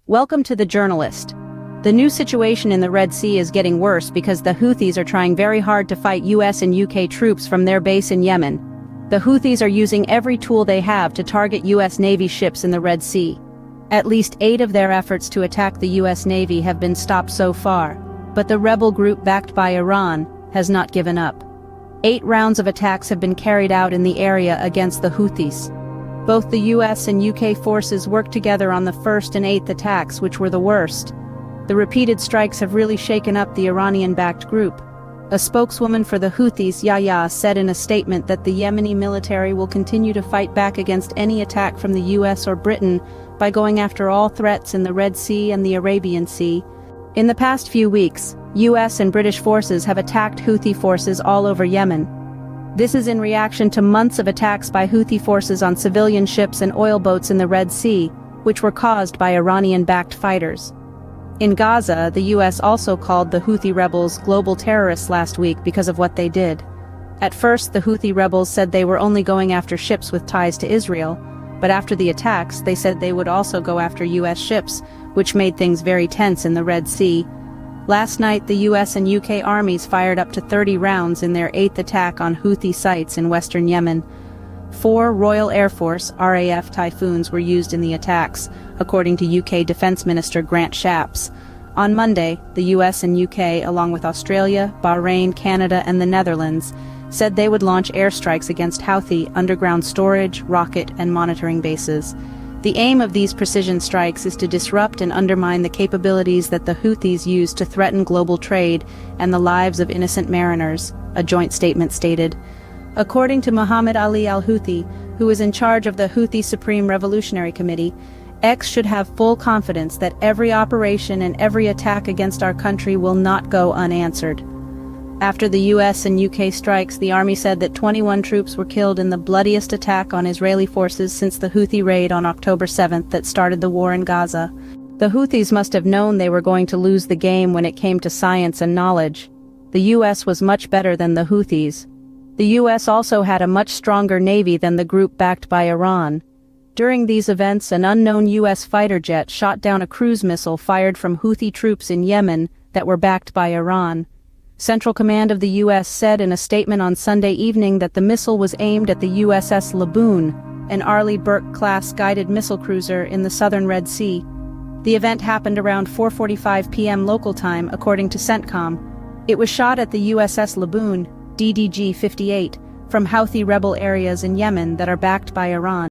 Welcome to The Journalist. The new situation in the Red Sea is getting worse because the Houthis are trying very hard to fight US and UK troops from their base in Yemen. The Houthis are using every tool they have to target US Navy ships in the Red Sea. At least 8 of their efforts to attack the US Navy have been stopped so far, but the rebel group backed by Iran has not given up. 8 rounds of attacks have been carried out in the area against the Houthis. Both the US and UK forces worked together on the first and 8th attacks, which were the worst. The repeated strikes have really shaken up the Iranian-backed group. A spokeswoman for the Houthis, Yahya, said in a statement that the Yemeni military will continue to fight back against any attack from the US or Britain by going after all threats in the Red Sea and the Arabian Sea. In the past few weeks, US and British forces have attacked Houthi forces all over Yemen. This is in reaction to months of attacks by Houthi forces on civilian ships and oil boats in the Red Sea, which were caused by Iranian-backed fighters. In Gaza, the US also called the Houthi rebels global terrorists last week because of what they did. At first, the Houthi rebels said they were only going after ships with ties to Israel, but after the attacks, they said they would also go after US ships, which made things very tense in the Red Sea. Last night, the US and UK armies fired up to 30 rounds in their 8th attack on Houthi sites in western Yemen. 4 Royal Air Force (RAF) Typhoons were used in the attacks, according to UK Defence Minister Grant Shapps. On Monday, the US and UK, along with Australia, Bahrain, Canada and the Netherlands, said they would launch airstrikes against Houthi underground storage, rocket and monitoring bases. The aim of these precision strikes is to disrupt and undermine the capabilities that the Houthis use to threaten global trade and the lives of innocent mariners, a joint statement stated. According to Mohammed Ali al-Houthi, who is in charge of the Houthi Supreme Revolutionary Committee, X should have full confidence that every operation and every attack against our country will not go unanswered. After the US and UK strikes, the army said that 21 troops were killed in the bloodiest attack on Israeli forces since the Houthi raid on October 7th that started the war in Gaza. The Houthis must have known they were going to lose the game when it came to science and knowledge. The US was much better than the Houthis. The US also had a much stronger navy than the group backed by Iran. During these events, an unknown US fighter jet shot down a cruise missile fired from Houthi troops in Yemen that were backed by Iran. Central Command of the U.S. said in a statement on Sunday evening that the missile was aimed at the USS Laboon, an Arleigh Burke-class guided missile cruiser in the southern Red Sea. The event happened around 4:45 p.m. local time, according to CENTCOM. It was shot at the USS Laboon, DDG-58, from Houthi rebel areas in Yemen that are backed by Iran.